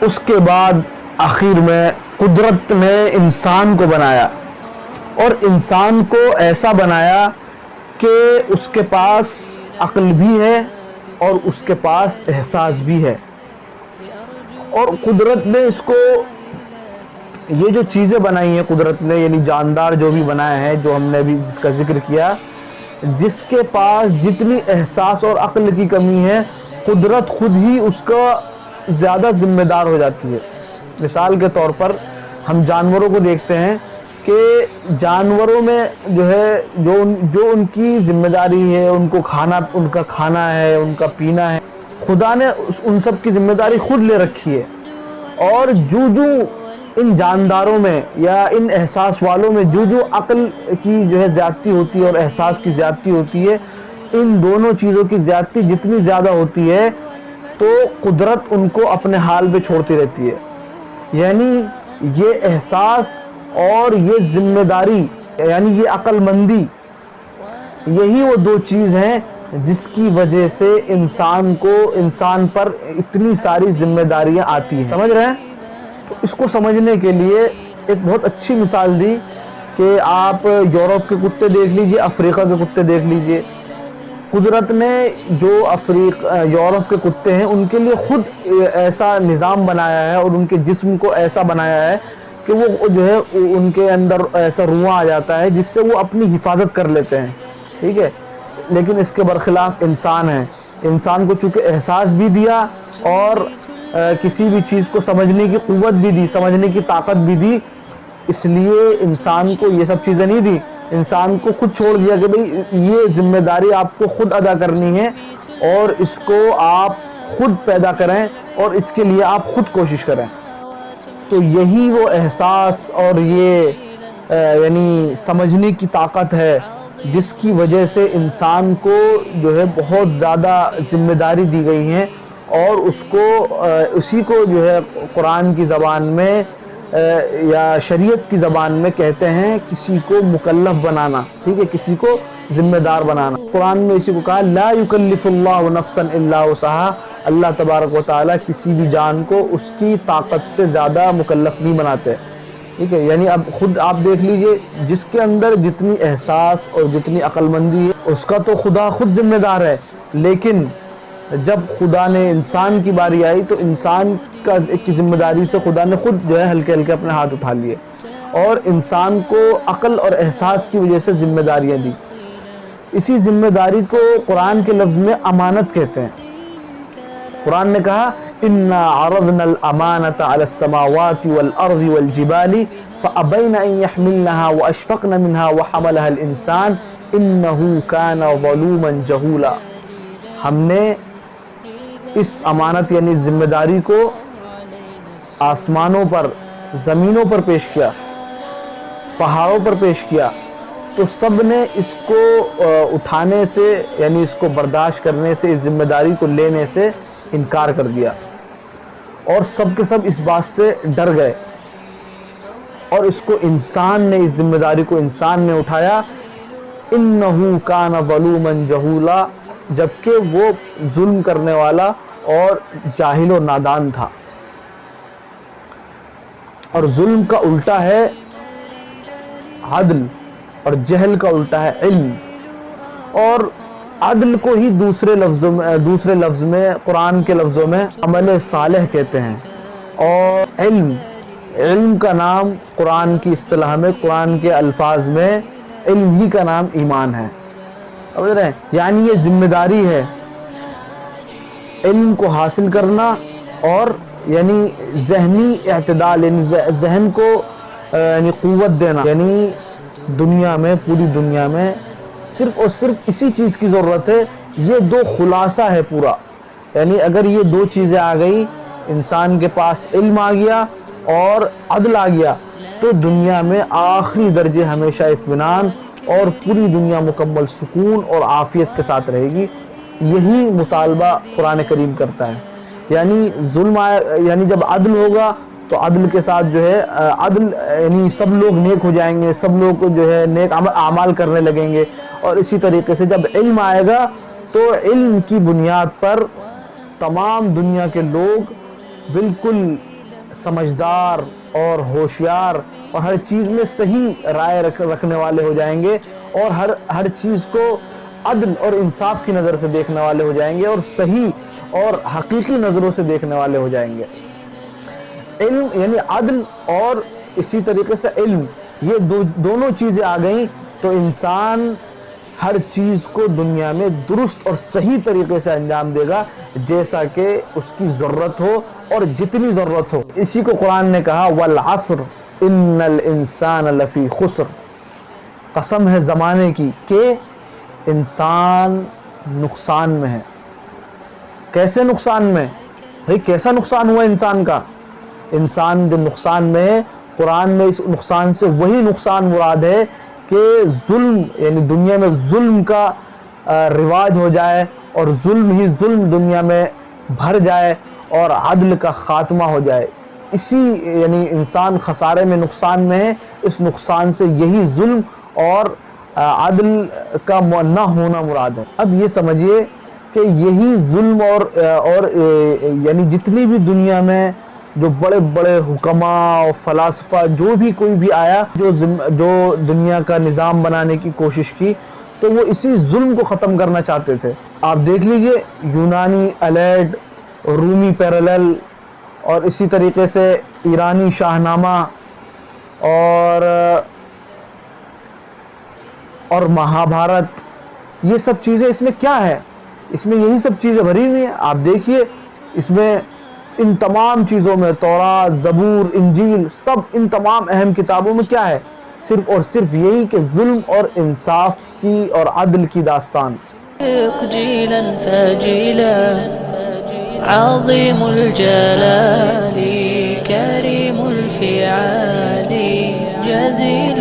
اس کے بعد آخر میں قدرت نے انسان کو بنایا اور انسان کو ایسا بنایا کہ اس کے پاس عقل بھی ہے اور اس کے پاس احساس بھی ہے. اور قدرت نے اس کو یہ جو چیزیں بنائی ہیں قدرت نے، یعنی جاندار جو بھی بنایا ہے، جو ہم نے ابھی جس کا ذکر کیا، جس کے پاس جتنی احساس اور عقل کی کمی ہے قدرت خود ہی اس کا زیادہ ذمہ دار ہو جاتی ہے. مثال کے طور پر ہم جانوروں کو دیکھتے ہیں کہ جانوروں میں جو ہے جو ان کی ذمہ داری ہے، ان کو کھانا، ان کا کھانا ہے، ان کا پینا ہے، خدا نے ان سب کی ذمہ داری خود لے رکھی ہے. اور جو ان جانداروں میں یا ان احساس والوں میں جو عقل کی جو ہے زیادتی ہوتی ہے اور احساس کی زیادتی ہوتی ہے، ان دونوں چیزوں کی زیادتی جتنی زیادہ ہوتی ہے تو قدرت ان کو اپنے حال پہ چھوڑتی رہتی ہے. یعنی یہ احساس اور یہ ذمہ داری، یعنی یہ عقل مندی، یہی وہ دو چیز ہیں جس کی وجہ سے انسان پر اتنی ساری ذمہ داریاں آتی ہیں. سمجھ رہے ہیں؟ تو اس کو سمجھنے کے لیے ایک بہت اچھی مثال دی کہ آپ یورپ کے کتے دیکھ لیجئے، افریقہ کے کتے دیکھ لیجئے. قدرت نے جو یورپ کے کتے ہیں ان کے لیے خود ایسا نظام بنایا ہے اور ان کے جسم کو ایسا بنایا ہے کہ وہ جو ہے ان کے اندر ایسا رواں آ جاتا ہے جس سے وہ اپنی حفاظت کر لیتے ہیں. ٹھیک ہے؟ لیکن اس کے برخلاف انسان ہے. انسان کو چونکہ احساس بھی دیا اور کسی بھی چیز کو سمجھنے کی قوت بھی دی، سمجھنے کی طاقت بھی دی، اس لیے انسان کو یہ سب چیزیں نہیں دی. انسان کو خود چھوڑ دیا کہ بھئی یہ ذمہ داری آپ کو خود ادا کرنی ہے اور اس کو آپ خود پیدا کریں اور اس کے لیے آپ خود کوشش کریں. تو یہی وہ احساس اور یہ یعنی سمجھنے کی طاقت ہے جس کی وجہ سے انسان کو جو ہے بہت زیادہ ذمہ داری دی گئی ہیں اور اسی کو جو ہے قرآن کی زبان میں یا شریعت کی زبان میں کہتے ہیں کسی کو مکلف بنانا. ٹھیک ہے؟ کسی کو ذمہ دار بنانا. قرآن میں اسی کو کہا لا یکلف اللہ نفسا الا وسعها. اللہ تبارک و تعالیٰ کسی بھی جان کو اس کی طاقت سے زیادہ مکلف نہیں بناتے. ٹھیک ہے؟ یعنی اب خود آپ دیکھ لیجئے، جس کے اندر جتنی احساس اور جتنی عقل مندی ہے اس کا تو خدا خود ذمہ دار ہے، لیکن جب خدا نے انسان کی باری آئی تو انسان کی ذمہ داری سے خدا نے خود جو ہے ہلکے ہلکے اپنے ہاتھ اٹھا لیے اور انسان کو عقل اور احساس کی وجہ سے ذمہ داریاں دی. اسی ذمہ داری کو قرآن کے لفظ میں امانت کہتے ہیں. قرآن نے کہا اِنَّا عَرَضْنَا الْأَمَانَةَ عَلَى السَّمَاوَاتِ وَالْأَرْضِ وَالْجِبَالِ فَأَبَيْنَ أَن يَحْمِلْنَهَا وَأَشْفَقْنَ مِنْهَا وَحَمَلَهَا الْإِنسَانُ إِنَّهُ كَانَ ظَلُومًا جَهُولًا. ہم نے اس امانت یعنی ذمہ داری کو آسمانوں پر، زمینوں پر پیش کیا، پہاڑوں پر پیش کیا، تو سب نے اس کو اٹھانے سے یعنی اس کو برداشت کرنے سے، اس ذمہ داری کو لینے سے انکار کر دیا اور سب کے سب اس بات سے ڈر گئے اور اس کو انسان نے، اس ذمہ داری کو انسان نے اٹھایا. انہو کان ظلوما جہولا، جبکہ وہ ظلم کرنے والا اور جاہل و نادان تھا. اور ظلم کا الٹا ہے عدل اور جہل کا الٹا ہے علم. اور عدل کو ہی دوسرے لفظ میں قرآن کے لفظوں میں عمل صالح کہتے ہیں. اور علم کا نام قرآن کی اصطلاح میں، قرآن کے الفاظ میں علم ہی کا نام ایمان ہے. سمجھ رہے ہیں؟ یعنی یہ ذمہ داری ہے علم کو حاصل کرنا اور یعنی ذہنی اعتدال، یعنی ذہن کو یعنی قوت دینا. یعنی دنیا میں، پوری دنیا میں صرف اور صرف اسی چیز کی ضرورت ہے. یہ دو خلاصہ ہے پورا. یعنی اگر یہ دو چیزیں آ گئی، انسان کے پاس علم آ گیا اور عدل آ گیا، تو دنیا میں آخری درجے ہمیشہ اطمینان اور پوری دنیا مکمل سکون اور عافیت کے ساتھ رہے گی. یہی مطالبہ قرآن کریم کرتا ہے. یعنی یعنی جب عدل ہوگا تو عدل کے ساتھ جو ہے عدل یعنی سب لوگ نیک ہو جائیں گے، سب لوگ جو ہے نیک اعمال کرنے لگیں گے. اور اسی طریقے سے جب علم آئے گا تو علم کی بنیاد پر تمام دنیا کے لوگ بالکل سمجھدار اور ہوشیار اور ہر چیز میں صحیح رائے رکھنے والے ہو جائیں گے، اور ہر چیز کو عدل اور انصاف کی نظر سے دیکھنے والے ہو جائیں گے، اور صحیح اور حقیقی نظروں سے دیکھنے والے ہو جائیں گے۔ علم یعنی عدل اور اسی طریقے سے علم، یہ دونوں چیزیں آ گئیں تو انسان ہر چیز کو دنیا میں درست اور صحیح طریقے سے انجام دے گا، جیسا کہ اس کی ضرورت ہو اور جتنی ضرورت ہو۔ اسی کو قرآن نے کہا والعصر ان الانسان لفی خسر، قسم ہے زمانے کی کہ انسان نقصان میں ہے۔ کیسے نقصان میں؟ بھئی کیسا نقصان ہوا انسان کا؟ انسان جو نقصان میں ہے، قرآن میں اس نقصان سے وہی نقصان مراد ہے کہ ظلم، یعنی دنیا میں ظلم کا رواج ہو جائے اور ظلم ہی ظلم دنیا میں بھر جائے اور عدل کا خاتمہ ہو جائے۔ اسی یعنی انسان خسارے میں، نقصان میں ہے، اس نقصان سے یہی ظلم اور عدل کا نہ ہونا مراد ہے۔ اب یہ سمجھیے کہ یہی ظلم اور یعنی جتنی بھی دنیا میں جو بڑے بڑے حکماء اور فلاسفہ جو بھی کوئی بھی آیا جو دنیا کا نظام بنانے کی کوشش کی، تو وہ اسی ظلم کو ختم کرنا چاہتے تھے۔ آپ دیکھ لیجئے یونانی الیڈ، رومی پیرالل، اور اسی طریقے سے ایرانی شاہنامہ اور مہابھارت، یہ سب چیزیں اس میں کیا ہے؟ اس میں یہی سب چیزیں بھری ہوئی ہیں۔ آپ دیکھیے اس میں ان تمام چیزوں میں، تورات، زبور، انجیل، سب ان تمام اہم کتابوں میں کیا ہے؟ صرف اور صرف یہی کہ ظلم اور انصاف کی اور عدل کی داستان۔ جيلا فجيلا عظيم الجلال كريم الفعال جزيل